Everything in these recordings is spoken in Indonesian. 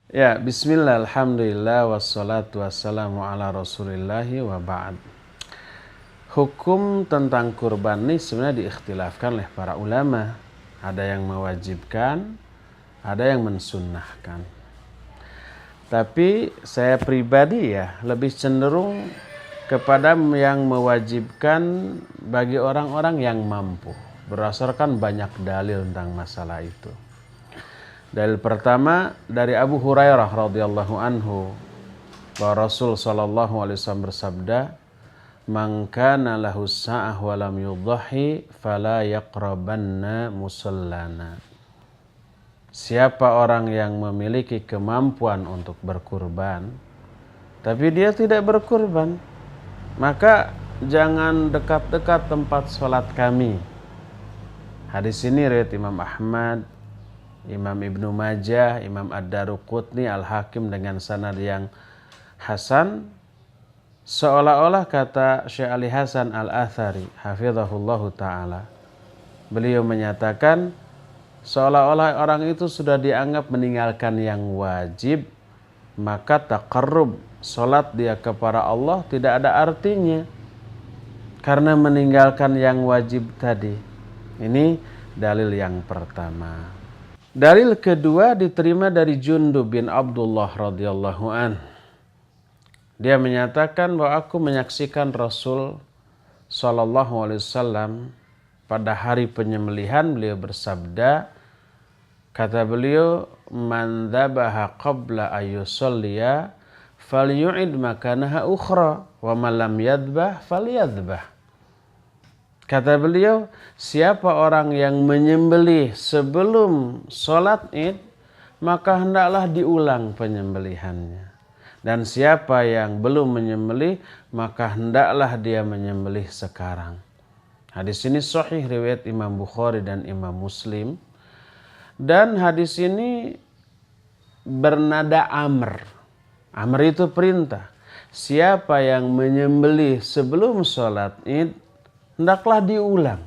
Ya, bismillah, alhamdulillah, wassalatu wassalamu ala rasulillahi wa ba'd. Hukum tentang kurban ini sebenarnya diikhtilafkan oleh para ulama. Ada yang mewajibkan, ada yang mensunnahkan. Tapi saya pribadi lebih cenderung kepada yang mewajibkan bagi orang-orang yang mampu. Berdasarkan banyak dalil tentang masalah itu. Dalil pertama dari Abu Hurairah radhiyallahu anhu bahwa Rasul sallallahu alaihi wasallam bersabda, "Man kana lahu sa'ah wa lam yudhahi fala yaqrabanna musallana." Siapa orang yang memiliki kemampuan untuk berkurban tapi dia tidak berkurban, maka jangan dekat-dekat tempat sholat kami. Hadis ini riwayat Imam Ahmad, Imam Ibnu Majah, Imam Ad-Daruqutni, Al-Hakim dengan sanad yang hasan. Seolah-olah kata Syekh Ali Hasan Al-Athari hafizahullahu ta'ala, beliau menyatakan seolah-olah orang itu sudah dianggap meninggalkan yang wajib, maka taqarrub, salat dia kepada Allah tidak ada artinya karena meninggalkan yang wajib tadi. Ini dalil yang pertama. Dalil kedua diterima dari Jundub bin Abdullah radhiyallahu an. Dia menyatakan bahwa aku menyaksikan Rasul sallallahu alaihi wasallam pada hari penyembelihan, beliau bersabda, kata beliau, "Man dzabaha qabla ayyusalliya falyu'id makanaha ukhra wa man lam yadbah falyadbah." Kata beliau, siapa orang yang menyembelih sebelum sholat id, maka hendaklah diulang penyembelihannya. Dan siapa yang belum menyembelih, maka hendaklah dia menyembelih sekarang. Hadis ini sahih riwayat Imam Bukhari dan Imam Muslim. Dan hadis ini bernada amr. Amr itu perintah. Siapa yang menyembelih sebelum sholat id, hendaklah diulang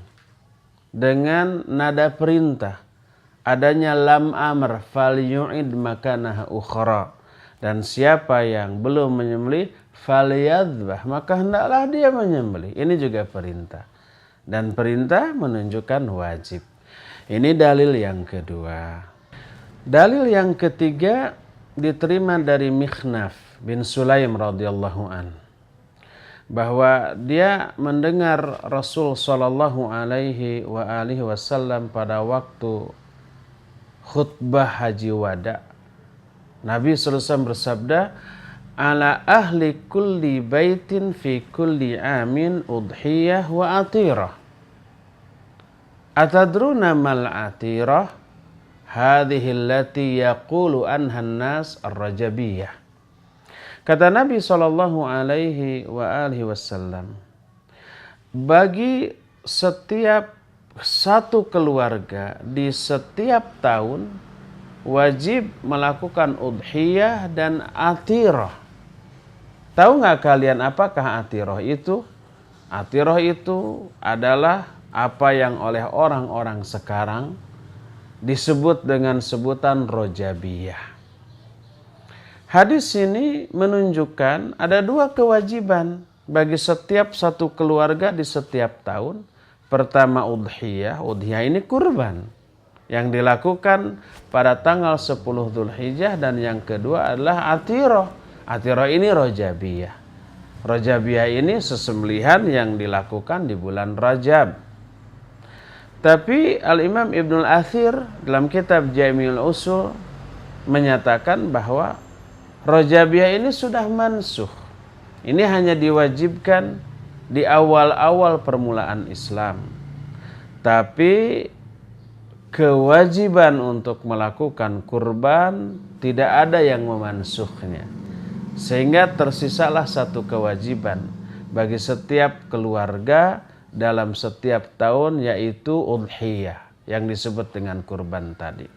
dengan nada perintah. Adanya lam amr, falyu'id makanaha ukhra. Dan siapa yang belum menyembelih, falyadbah, maka hendaklah dia menyembelih. Ini juga perintah. Dan perintah menunjukkan wajib. Ini dalil yang kedua. Dalil yang ketiga diterima dari Mikhnaf bin Sulaim radhiyallahu an, bahwa dia mendengar Rasul sallallahu alaihi wasallam pada waktu khutbah haji wada. Nabi sallallahu alaihi wasallam bersabda, "Ala ahli kulli baitin fi kulli amin udhiyah wa atirah. Atadruna mal atirah? Hadhihi allati yaqulu anha an-nas ar-rajabiyah." Kata Nabi sallallahu alaihi wasallam, bagi setiap satu keluarga di setiap tahun wajib melakukan udhiyah dan atirah. Tahu nggak kalian apakah atirah itu? Atirah itu adalah apa yang oleh orang-orang sekarang disebut dengan sebutan rojabiyah. Hadis ini menunjukkan ada dua kewajiban bagi setiap satu keluarga di setiap tahun. Pertama udhiyah. Udhiyah ini kurban yang dilakukan pada tanggal 10 Dzulhijjah, dan yang kedua adalah atirah. Atirah ini rojabiyah. Rojabiyah ini sesembelihan yang dilakukan di bulan Rajab. Tapi Al-Imam Ibnul Athir dalam kitab Jami'ul Usul menyatakan bahwa rojabiyah ini sudah mansukh. Ini hanya diwajibkan di awal-awal permulaan Islam. Tapi kewajiban untuk melakukan kurban tidak ada yang memansukhnya. Sehingga tersisalah satu kewajiban bagi setiap keluarga dalam setiap tahun, yaitu udhiyah yang disebut dengan kurban tadi.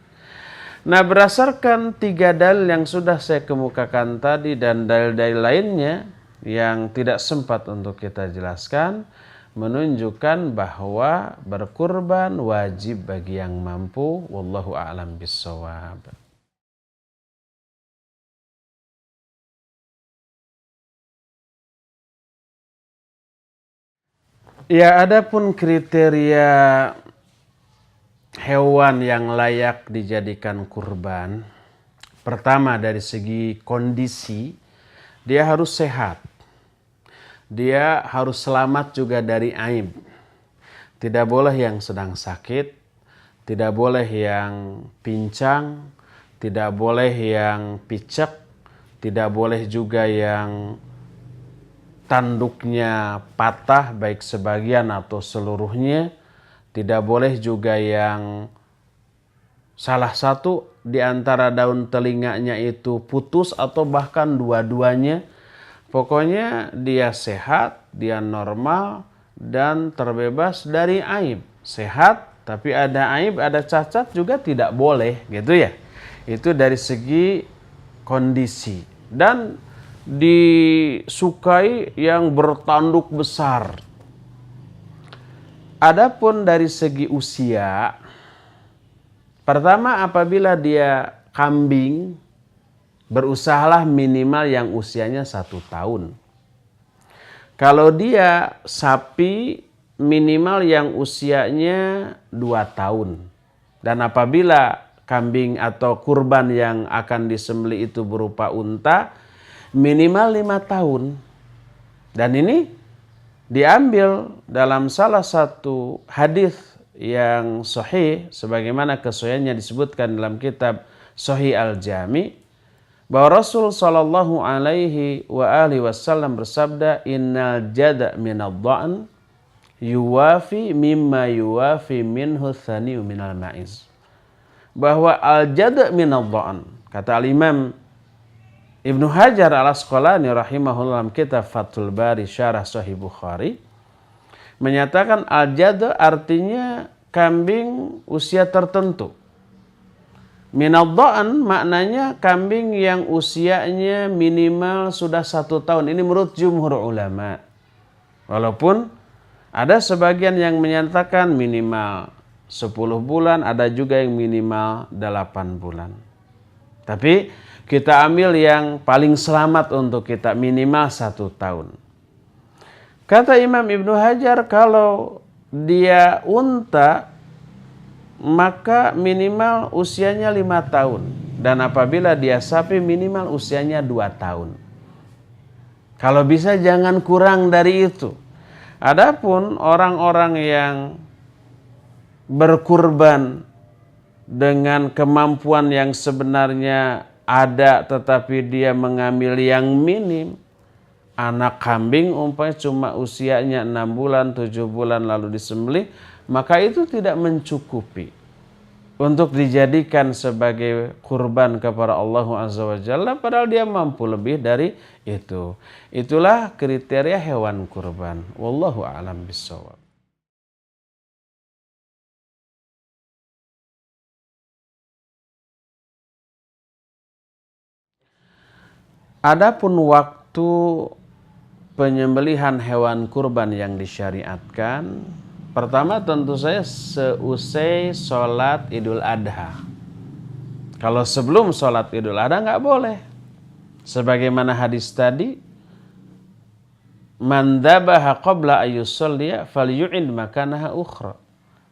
Nah, berdasarkan tiga dalil yang sudah saya kemukakan tadi dan dalil-dalil lainnya yang tidak sempat untuk kita jelaskan, menunjukkan bahwa berkurban wajib bagi yang mampu. Wallahu a'lam bissawab. Ya, adapun kriteria hewan yang layak dijadikan kurban, pertama dari segi kondisi, dia harus sehat. Dia harus selamat juga dari aib. Tidak boleh yang sedang sakit, tidak boleh yang pincang, tidak boleh yang picek, tidak boleh juga yang tanduknya patah baik sebagian atau seluruhnya, tidak boleh juga yang salah satu di antara daun telinganya itu putus atau bahkan dua-duanya. Pokoknya dia sehat, dia normal, dan terbebas dari aib. Sehat, tapi ada aib, ada cacat juga tidak boleh, gitu ya. Itu dari segi kondisi. Dan disukai yang bertanduk besar. Adapun dari segi usia, pertama apabila dia kambing, berusahalah minimal yang usianya 1 tahun. Kalau dia sapi, minimal yang usianya 2 tahun. Dan apabila kambing atau kurban yang akan disembelih itu berupa unta, minimal 5 tahun. Dan ini diambil dalam salah satu hadis yang sahih, sebagaimana kesahihannya disebutkan dalam kitab Sahih Al-Jami, bahwa Rasul sallallahu alaihi wa alihi wasallam bersabda, innal jada' minad dha'n yuwafi mimma yuwafi minhu thani'u minal ma'iz. Bahwa al jada' minad dha'n, kata al-Imam Ibnu Hajar al-Asqalani rahimahullah dalam kitab Fathul Bari Syarah Sahih Bukhari, menyatakan al jada' artinya kambing usia tertentu. Minad dha'n maknanya kambing yang usianya minimal sudah 1 tahun. Ini menurut jumhur ulama. Walaupun ada sebagian yang menyatakan minimal 10 bulan, ada juga yang minimal 8 bulan. Tapi kita ambil yang paling selamat untuk kita, minimal 1 tahun. Kata Imam Ibnu Hajar, kalau dia unta, maka minimal usianya 5 tahun. Dan apabila dia sapi, minimal usianya 2 tahun. Kalau bisa jangan kurang dari itu. Adapun orang-orang yang berkurban dengan kemampuan yang sebenarnya ada, tetapi dia mengambil yang minim, anak kambing umpamanya cuma usianya 6 bulan, 7 bulan lalu disembelih, maka itu tidak mencukupi untuk dijadikan sebagai kurban kepada Allah Azza wa Jalla, padahal dia mampu lebih dari itu. Itulah kriteria hewan kurban. Wallahu a'lam bishawab. Adapun waktu penyembelihan hewan kurban yang disyariatkan, pertama tentu saja seusai sholat Idul Adha. Kalau sebelum sholat Idul Adha nggak boleh. Sebagaimana hadis tadi, man dhabaha qabla ayyusalliya falyu'id makanaha ukhra.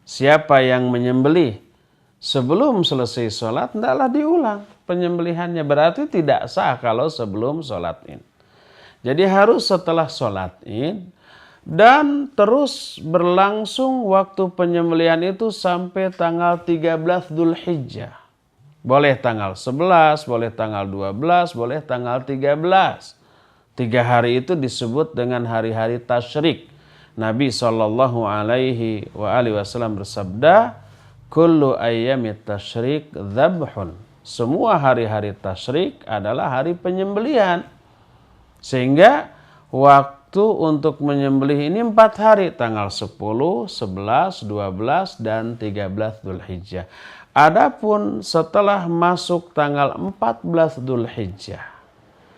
Siapa yang menyembelih sebelum selesai sholat, hendaklah diulang penyembelihannya. Berarti tidak sah kalau sebelum sholat Id. Jadi harus setelah sholat Id, dan terus berlangsung waktu penyembelihan itu sampai tanggal 13 Dzulhijjah. Boleh tanggal 11, boleh tanggal 12, boleh tanggal 13. 3 hari itu disebut dengan hari-hari tasyrik. Nabi sallallahu alaihi wasallam bersabda, kullu ayyamit tasyrik dzabhun. Semua hari-hari tasyrik adalah hari penyembelihan. Sehingga waktu untuk menyembelih ini 4 hari, tanggal 10, 11, 12, dan 13 Dzulhijjah. Adapun setelah masuk tanggal 14 Dzulhijjah,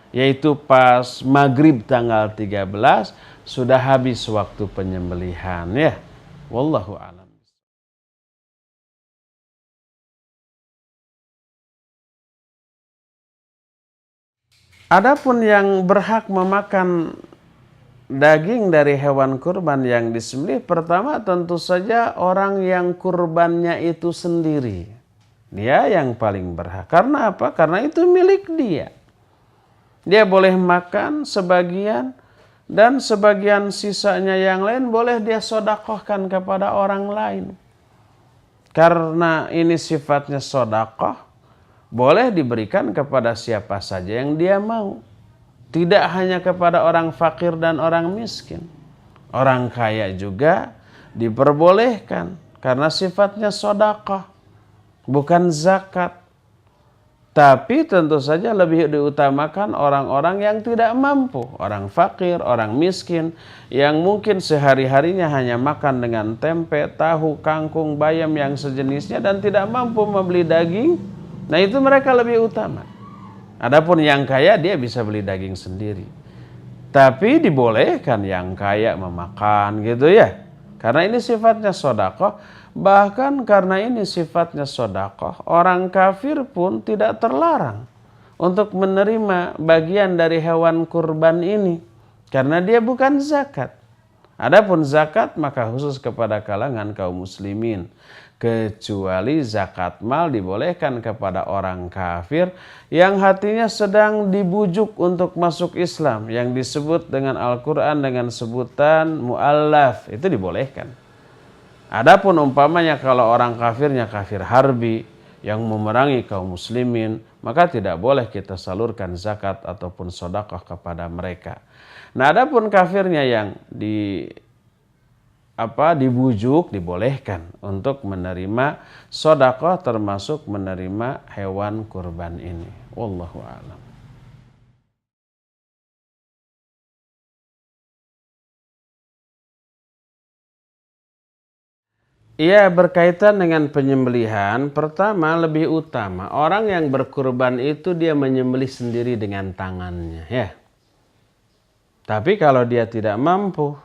yaitu pas maghrib tanggal 13, sudah habis waktu penyembelihan ya. Wallahu a'lam. Adapun yang berhak memakan daging dari hewan kurban yang disembelih, pertama tentu saja orang yang kurbannya itu sendiri. Dia yang paling berhak. Karena apa? Karena itu milik dia. Dia boleh makan sebagian dan sebagian sisanya yang lain boleh dia sodakohkan kepada orang lain. Karena ini sifatnya sodakoh, boleh diberikan kepada siapa saja yang dia mau. Tidak hanya kepada orang fakir dan orang miskin. Orang kaya juga diperbolehkan karena sifatnya sodakoh, bukan zakat. Tapi tentu saja lebih diutamakan orang-orang yang tidak mampu. Orang fakir, orang miskin, yang mungkin sehari-harinya hanya makan dengan tempe, tahu, kangkung, bayam yang sejenisnya dan tidak mampu membeli daging. Nah itu mereka lebih utama. Adapun yang kaya dia bisa beli daging sendiri. Tapi dibolehkan yang kaya memakan gitu ya. Karena ini sifatnya sedekah. Bahkan karena ini sifatnya sedekah, orang kafir pun tidak terlarang untuk menerima bagian dari hewan kurban ini. Karena dia bukan zakat. Adapun zakat maka khusus kepada kalangan kaum muslimin. Kecuali zakat mal dibolehkan kepada orang kafir yang hatinya sedang dibujuk untuk masuk Islam, yang disebut dengan Al-Quran dengan sebutan mu'allaf, itu dibolehkan. Adapun umpamanya kalau orang kafirnya kafir harbi yang memerangi kaum muslimin, maka tidak boleh kita salurkan zakat ataupun sedekah kepada mereka. Nah, adapun kafirnya yang dibujuk, dibolehkan untuk menerima sedekah termasuk menerima hewan kurban ini. Wallahu a'lam. Iya, berkaitan dengan penyembelihan, pertama lebih utama orang yang berkurban itu dia menyembelih sendiri dengan tangannya, ya. Tapi kalau dia tidak mampu,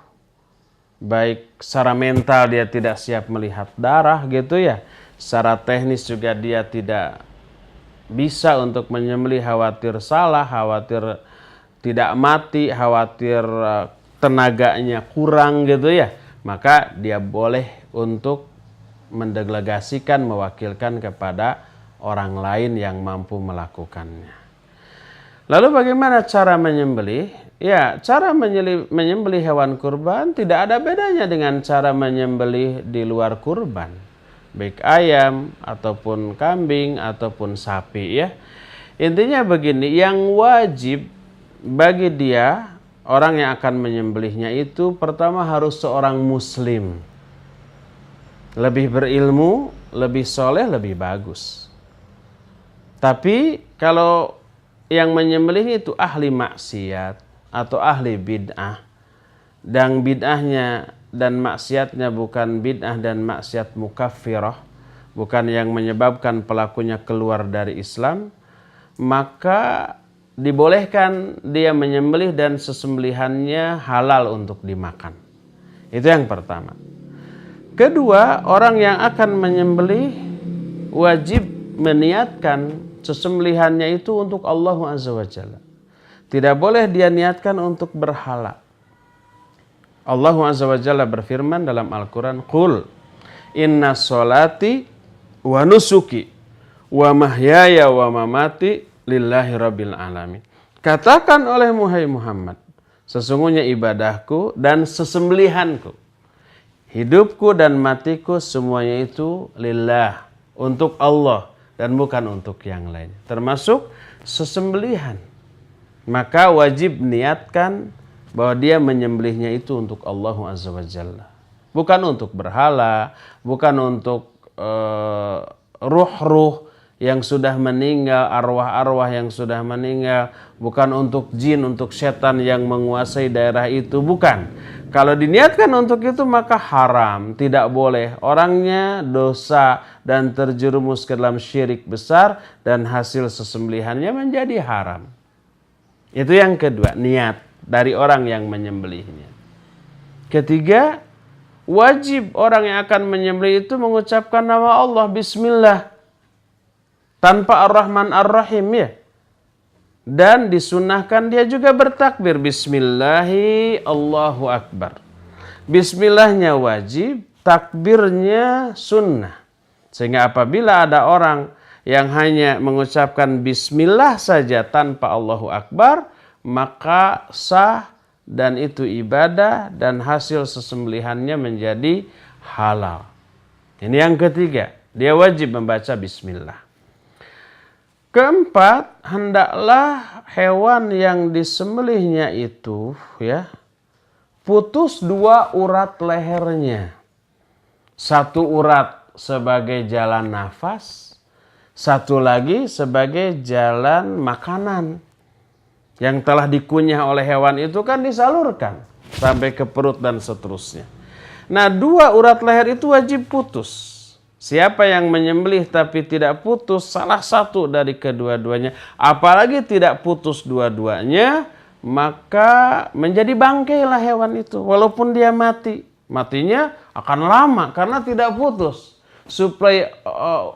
baik secara mental dia tidak siap melihat darah gitu ya, secara teknis juga dia tidak bisa untuk menyembelih, khawatir salah, khawatir tidak mati, khawatir tenaganya kurang gitu ya, maka dia boleh untuk mendelegasikan, mewakilkan kepada orang lain yang mampu melakukannya. Lalu bagaimana cara menyembelih? Ya, cara menyembelih hewan kurban tidak ada bedanya dengan cara menyembelih di luar kurban. Baik ayam, ataupun kambing, ataupun sapi ya. Intinya begini, yang wajib bagi dia, orang yang akan menyembelihnya itu pertama harus seorang muslim. Lebih berilmu, lebih soleh, lebih bagus. Tapi kalau yang menyembelih itu ahli maksiat atau ahli bid'ah, dan bid'ahnya dan maksiatnya bukan bid'ah dan maksiat mukaffirah, bukan yang menyebabkan pelakunya keluar dari Islam, maka dibolehkan dia menyembelih dan sesembelihannya halal untuk dimakan. Itu yang pertama. Kedua, orang yang akan menyembelih wajib meniatkan sesembelihannya itu untuk Allah Azza wa Jalla. Tidak boleh dia niatkan untuk berhala. Allah Azza wa Jalla berfirman dalam Al-Quran, Qul inna sholati wa nusuki wa mahyaya wa mamati lillahi rabbil alamin. Katakan oleh Muhammad, sesungguhnya ibadahku dan sesembelihanku, hidupku dan matiku semuanya itu lillah, untuk Allah dan bukan untuk yang lain. Termasuk sesembelihan. Maka wajib niatkan bahwa dia menyembelihnya itu untuk Allah Azza wa Jalla. Bukan untuk berhala, bukan untuk ruh-ruh yang sudah meninggal, arwah-arwah yang sudah meninggal, bukan untuk jin, untuk setan yang menguasai daerah itu, bukan. Kalau diniatkan untuk itu maka haram, tidak boleh. Orangnya dosa dan terjerumus ke dalam syirik besar dan hasil sesembelihannya menjadi haram. Itu yang kedua, niat dari orang yang menyembelihnya. Ketiga, wajib orang yang akan menyembelih itu mengucapkan nama Allah, Bismillah. Tanpa Ar-Rahman Ar-Rahim ya. Dan disunahkan dia juga bertakbir. Bismillahi Allahu Akbar. Bismillahnya wajib, takbirnya sunnah. Sehingga apabila ada orang yang hanya mengucapkan bismillah saja tanpa Allahu Akbar, maka sah dan itu ibadah dan hasil sesembelihannya menjadi halal. Ini yang ketiga, dia wajib membaca bismillah. Keempat, hendaklah hewan yang disembelihnya itu putus 2 urat lehernya. 1 urat sebagai jalan nafas, 1 lagi sebagai jalan makanan. Yang telah dikunyah oleh hewan itu kan disalurkan sampai ke perut dan seterusnya. Nah, 2 urat leher itu wajib putus. Siapa yang menyembelih tapi tidak putus salah satu dari kedua-duanya, apalagi tidak putus dua-duanya, maka menjadi bangkailah hewan itu. Walaupun dia mati, matinya akan lama karena tidak putus. Suplai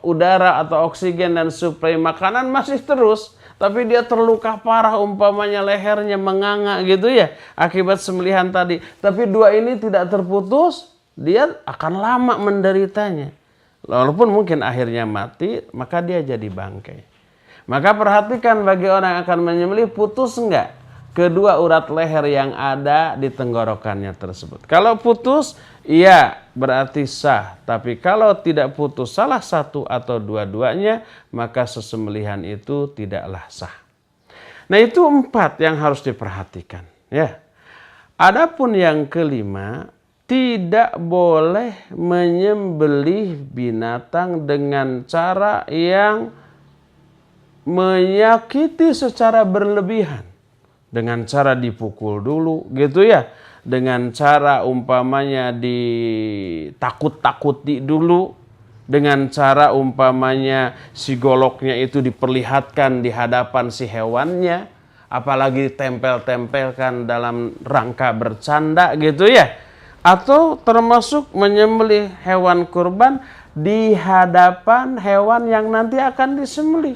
udara atau oksigen dan suplai makanan masih terus, tapi dia terluka parah, umpamanya lehernya menganga gitu ya, akibat sembelihan tadi. Tapi 2 ini tidak terputus, dia akan lama menderitanya. Walaupun mungkin akhirnya mati, maka dia jadi bangkai. Maka perhatikan bagi orang yang akan menyembelih, putus enggak kedua urat leher yang ada di tenggorokannya tersebut. Kalau putus, iya berarti sah. Tapi kalau tidak putus salah satu atau dua-duanya, maka sesembelihan itu tidaklah sah. Nah, itu 4 yang harus diperhatikan. Ya. Adapun yang kelima, tidak boleh menyembelih binatang dengan cara yang menyakiti secara berlebihan. Dengan cara dipukul dulu gitu ya. Dengan cara umpamanya ditakut-takuti dulu. Dengan cara umpamanya si goloknya itu diperlihatkan di hadapan si hewannya. Apalagi ditempel-tempelkan dalam rangka bercanda gitu ya. Atau termasuk menyembelih hewan kurban di hadapan hewan yang nanti akan disembelih.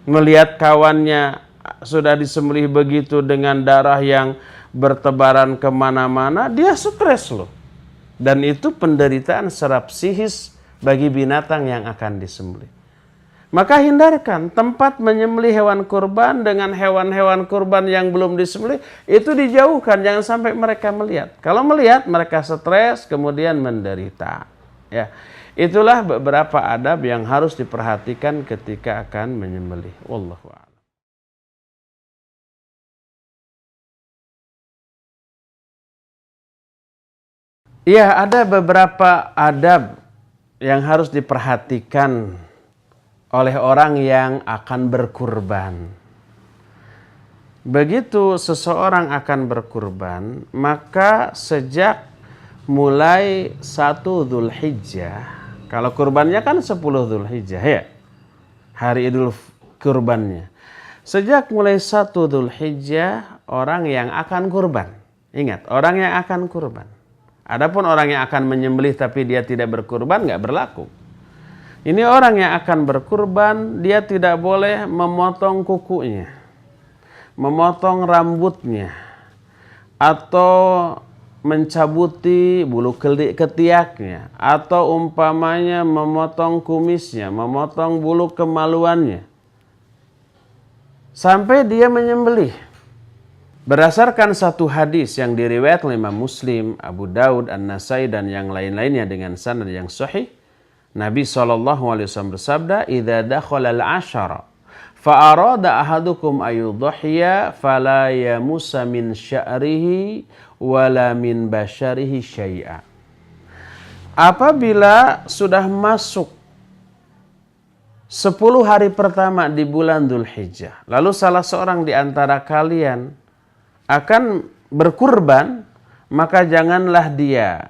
Melihat kawannya sudah disembelih begitu dengan darah yang bertebaran kemana-mana, dia stres loh. Dan itu penderitaan secara psikis bagi binatang yang akan disembelih. Maka hindarkan tempat menyembelih hewan kurban dengan hewan-hewan kurban yang belum disembelih, itu dijauhkan, jangan sampai mereka melihat. Kalau melihat mereka stres, kemudian menderita. Ya, itulah beberapa adab yang harus diperhatikan ketika akan menyembelih. Wallahu a'lam. Iya, ada beberapa adab yang harus diperhatikan oleh orang yang akan berkurban. Begitu seseorang akan berkurban, maka sejak mulai 1 Dzulhijjah, kalau kurbannya kan 10 Dzulhijjah ya, hari Idul kurbannya. Sejak mulai 1 Dzulhijjah, orang yang akan kurban. Ingat, orang yang akan kurban. Adapun orang yang akan menyembelih tapi dia tidak berkurban, nggak berlaku. Ini orang yang akan berkurban, dia tidak boleh memotong kukunya, memotong rambutnya, atau mencabuti bulu ketiaknya, atau umpamanya memotong kumisnya, memotong bulu kemaluannya, sampai dia menyembelih. Berdasarkan satu hadis yang diriwayatkan oleh Imam Muslim, Abu Daud, An-Nasai, dan yang lain-lainnya dengan sanad yang sahih, Nabi SAW bersabda, "Idza dakhala al-'ashara fa arada ahadukum ayudhiya fala yamussa min sya'rihi wala min basyarihi syai'a." Apabila sudah masuk 10 hari pertama di bulan Dzulhijjah, lalu salah seorang di antara kalian akan berkurban, maka janganlah dia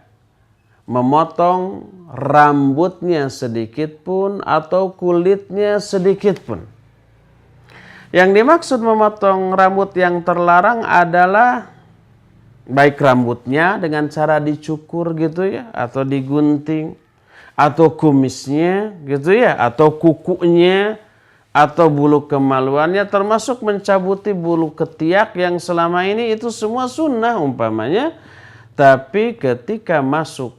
memotong rambutnya sedikit pun atau kulitnya sedikit pun. Yang dimaksud memotong rambut yang terlarang adalah baik rambutnya dengan cara dicukur gitu ya, atau digunting, atau kumisnya gitu ya, atau kukunya, atau bulu kemaluannya, termasuk mencabuti bulu ketiak yang selama ini itu semua sunnah umpamanya. Tapi ketika masuk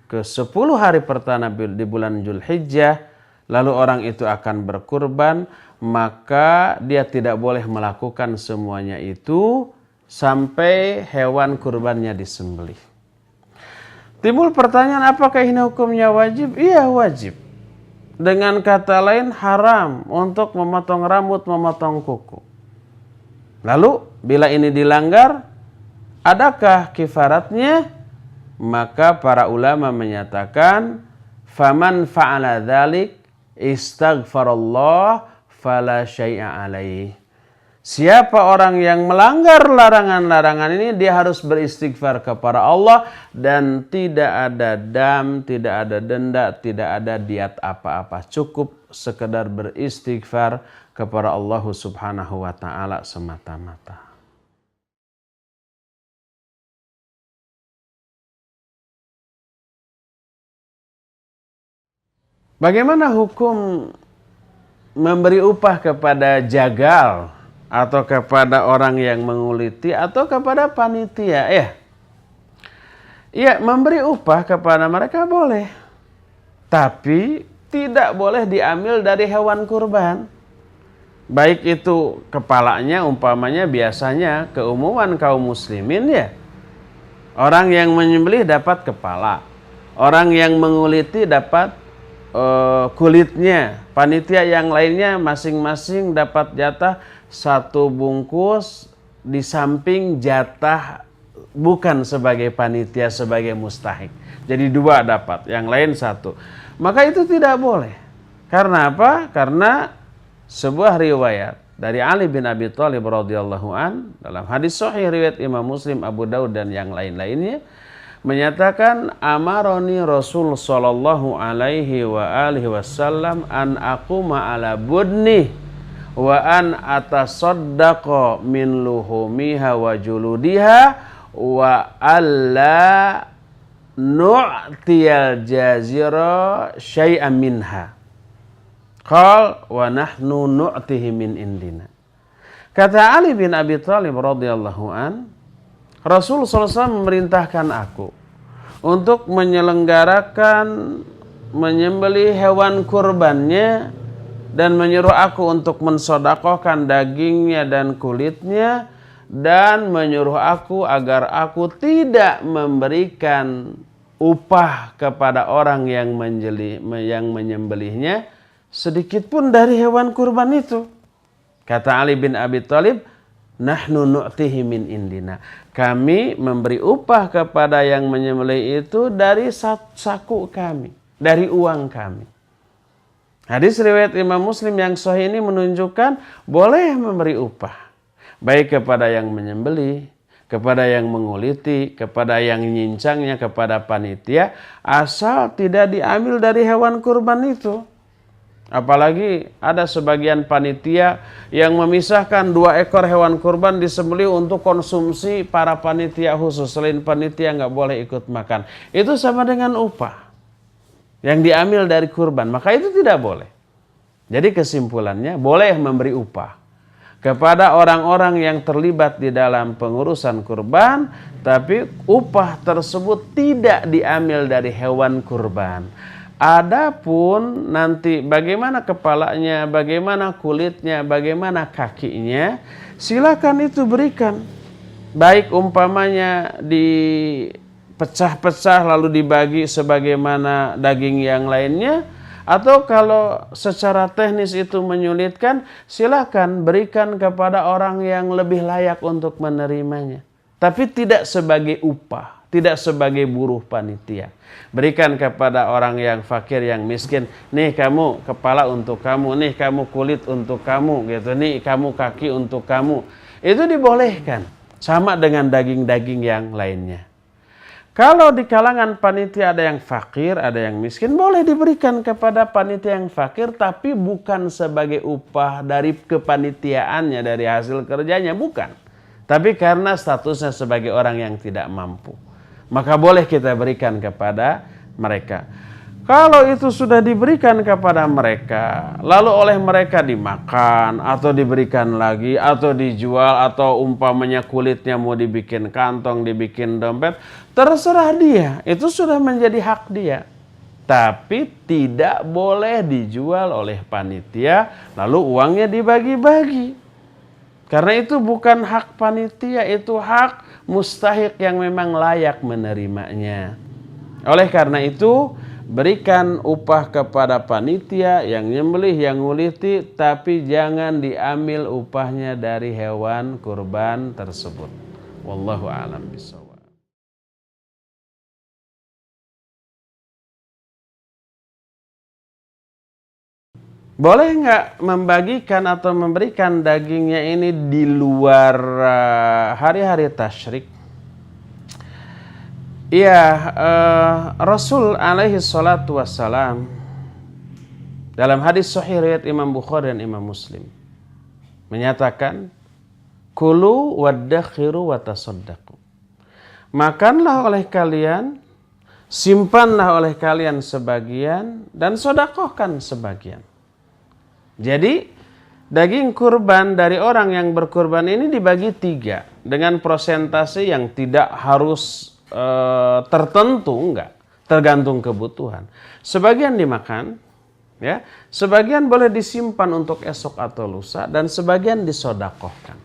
ke 10 hari pertama di bulan Dzulhijjah, lalu orang itu akan berkurban, maka dia tidak boleh melakukan semuanya itu sampai hewan kurbannya disembelih. Timbul pertanyaan, apakah ini hukumnya wajib? Iya, wajib. Dengan kata lain, haram untuk memotong rambut, memotong kuku. Lalu, bila ini dilanggar, adakah kifaratnya? Maka para ulama menyatakan, faman fa'ala dzalik istaghfarallah fala syai'a alaihi. Siapa orang yang melanggar larangan-larangan ini, dia harus beristighfar kepada Allah dan tidak ada dam, tidak ada denda, tidak ada diat apa-apa. Cukup sekedar beristighfar kepada Allah Subhanahu wa taala semata-mata. Bagaimana hukum memberi upah kepada jagal atau kepada orang yang menguliti atau kepada panitia? Ya, memberi upah kepada mereka boleh, tapi tidak boleh diambil dari hewan kurban. Baik itu kepalanya, umpamanya biasanya keumuman kaum muslimin ya, orang yang menyembelih dapat kepala, orang yang menguliti dapat kulitnya, panitia yang lainnya masing-masing dapat jatah 1 bungkus di samping jatah bukan sebagai panitia, sebagai mustahik. Jadi 2 dapat, yang lain 1. Maka itu tidak boleh. Karena apa? Karena sebuah riwayat dari Ali bin Abi Thalib radhiyallahu an dalam hadis sahih riwayat Imam Muslim, Abu Daud dan yang lain-lainnya menyatakan, amaroni Rasul sallallahu alaihi wa alihi wasallam an aquma ala budni wa an atasaddaqa min luhumiha wa juludiha wa alla nu'tiyal jazira syai'an minha. Qal wa nahnu nu'tihi min indina. Kata Ali bin Abi Thalib radhiyallahu an, Rasul SAW memerintahkan aku untuk menyelenggarakan menyembelih hewan kurbannya dan menyuruh aku untuk mensodakohkan dagingnya dan kulitnya, dan menyuruh aku agar aku tidak memberikan upah kepada orang yang menyembelihnya sedikit pun dari hewan kurban itu. Kata Ali bin Abi Thalib, nahnu nu'tihi min indina. Kami memberi upah kepada yang menyembelih itu dari saku kami, dari uang kami. Hadis riwayat Imam Muslim yang sahih ini menunjukkan boleh memberi upah, baik kepada yang menyembelih, kepada yang menguliti, kepada yang nyincangnya, kepada panitia, asal tidak diambil dari hewan kurban itu. Apalagi ada sebagian panitia yang memisahkan 2 ekor hewan kurban disembelih untuk konsumsi para panitia khusus. Selain panitia nggak boleh ikut makan. Itu sama dengan upah yang diambil dari kurban. Maka itu tidak boleh. Jadi kesimpulannya, boleh memberi upah kepada orang-orang yang terlibat di dalam pengurusan kurban, tapi upah tersebut tidak diambil dari hewan kurban. Adapun nanti bagaimana kepalanya, bagaimana kulitnya, bagaimana kakinya, silakan itu berikan. Baik umpamanya dipecah-pecah lalu dibagi sebagaimana daging yang lainnya, atau kalau secara teknis itu menyulitkan, silakan berikan kepada orang yang lebih layak untuk menerimanya. Tapi tidak sebagai upah, tidak sebagai buruh panitia. Berikan kepada orang yang fakir, yang miskin. Nih kamu kepala untuk kamu, nih kamu kulit untuk kamu, gitu. Nih kamu kaki untuk kamu. Itu dibolehkan. Sama dengan daging-daging yang lainnya. Kalau di kalangan panitia ada yang fakir, ada yang miskin, boleh diberikan kepada panitia yang fakir, tapi bukan sebagai upah dari kepanitiaannya, dari hasil kerjanya, bukan. Tapi karena statusnya sebagai orang yang tidak mampu, maka boleh kita berikan kepada mereka. Kalau itu sudah diberikan kepada mereka, lalu oleh mereka dimakan, atau diberikan lagi, atau dijual, atau umpamanya kulitnya mau dibikin kantong, dibikin dompet, terserah dia, itu sudah menjadi hak dia. Tapi tidak boleh dijual oleh panitia, lalu uangnya dibagi-bagi. Karena itu bukan hak panitia, itu hak mustahik yang memang layak menerimanya. Oleh karena itu, berikan upah kepada panitia yang nyembelih, yang nguliti, tapi jangan diambil upahnya dari hewan kurban tersebut. Wallahu a'lam bishawab. Boleh nggak membagikan atau memberikan dagingnya ini di luar hari-hari tasyrik? Iya, Rasul alaihi salatu wassalam dalam hadis sahih riwayat Imam Bukhari dan Imam Muslim menyatakan, kulu waddakhiru watasaddaqu. Makanlah oleh kalian, simpanlah oleh kalian sebagian, dan sodakohkan sebagian. Jadi daging kurban dari orang yang berkurban ini dibagi 3 dengan persentase yang tidak harus tertentu, enggak, tergantung kebutuhan. Sebagian dimakan, ya, sebagian boleh disimpan untuk esok atau lusa, dan sebagian disodakohkan.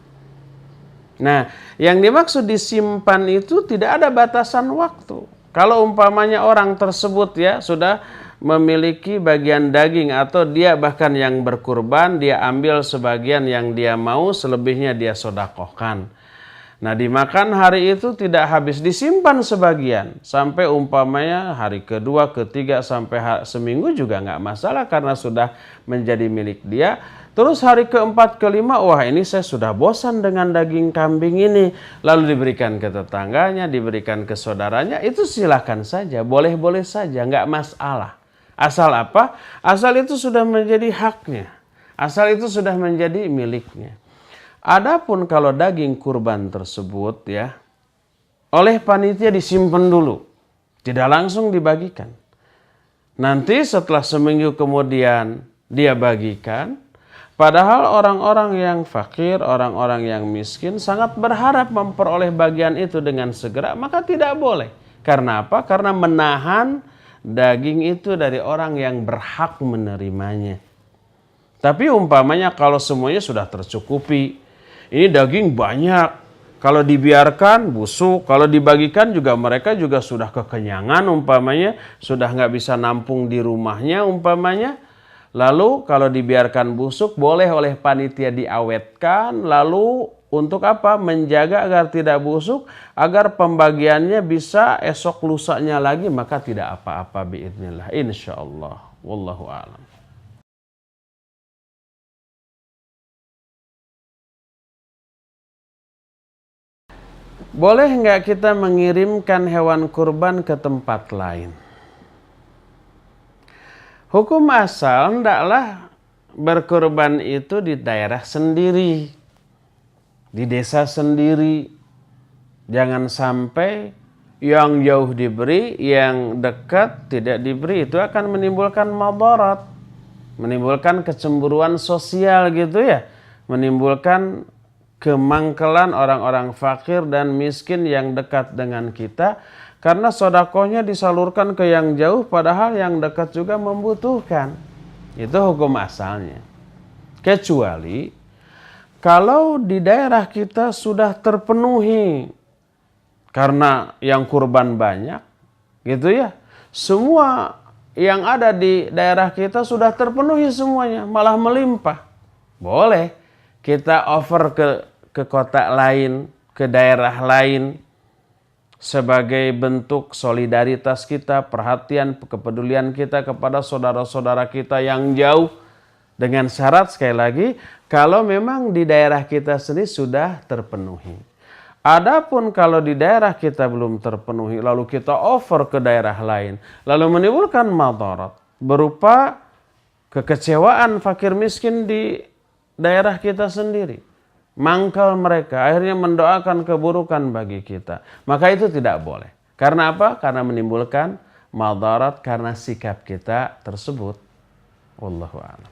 Nah, yang dimaksud disimpan itu tidak ada batasan waktu. Kalau umpamanya orang tersebut ya sudah memiliki bagian daging, atau dia bahkan yang berkurban, dia ambil sebagian yang dia mau, selebihnya dia sodakohkan. Nah, dimakan hari itu tidak habis, disimpan sebagian sampai umpamanya hari kedua, ketiga, sampai seminggu juga nggak masalah karena sudah menjadi milik dia. Terus hari keempat, kelima, wah ini saya sudah bosan dengan daging kambing ini, lalu diberikan ke tetangganya, diberikan ke saudaranya, itu silakan saja, boleh-boleh saja, nggak masalah. Asal apa? Asal itu sudah menjadi haknya, asal itu sudah menjadi miliknya. Adapun kalau daging kurban tersebut ya oleh panitia disimpan dulu, tidak langsung dibagikan. Nanti setelah seminggu kemudian dia bagikan, padahal orang-orang yang fakir, orang-orang yang miskin sangat berharap memperoleh bagian itu dengan segera, maka tidak boleh. Karena apa? Karena menahan daging itu dari orang yang berhak menerimanya. Tapi umpamanya kalau semuanya sudah tercukupi, ini daging banyak, kalau dibiarkan busuk, kalau dibagikan juga mereka juga sudah kekenyangan umpamanya, sudah nggak bisa nampung di rumahnya umpamanya. Lalu kalau dibiarkan busuk, boleh oleh panitia diawetkan, lalu untuk apa? Menjaga agar tidak busuk, agar pembagiannya bisa esok lusanya lagi, maka tidak apa-apa biidznillah, insyaallah. Wallahu a'lam. Boleh nggak kita mengirimkan hewan kurban ke tempat lain? Hukum asal hendaklah berkurban itu di daerah sendiri, di desa sendiri. Jangan sampai yang jauh diberi, yang dekat tidak diberi. Itu akan menimbulkan madarat, menimbulkan kecemburuan sosial gitu ya, menimbulkan kemangkelan orang-orang fakir dan miskin yang dekat dengan kita, karena sodakohnya disalurkan ke yang jauh padahal yang dekat juga membutuhkan. Itu hukum asalnya. Kecuali kalau di daerah kita sudah terpenuhi karena yang kurban banyak gitu ya, semua yang ada di daerah kita sudah terpenuhi semuanya, malah melimpah, boleh kita offer ke kota lain, ke daerah lain, sebagai bentuk solidaritas kita, perhatian, kepedulian kita kepada saudara-saudara kita yang jauh, dengan syarat sekali lagi, kalau memang di daerah kita sendiri sudah terpenuhi. Adapun kalau di daerah kita belum terpenuhi, lalu kita offer ke daerah lain, lalu menimbulkan madarat berupa kekecewaan fakir miskin di daerah kita sendiri, mangkal mereka, akhirnya mendoakan keburukan bagi kita, maka itu tidak boleh. Karena apa? Karena menimbulkan madarat karena sikap kita tersebut. Wallahu a'lam.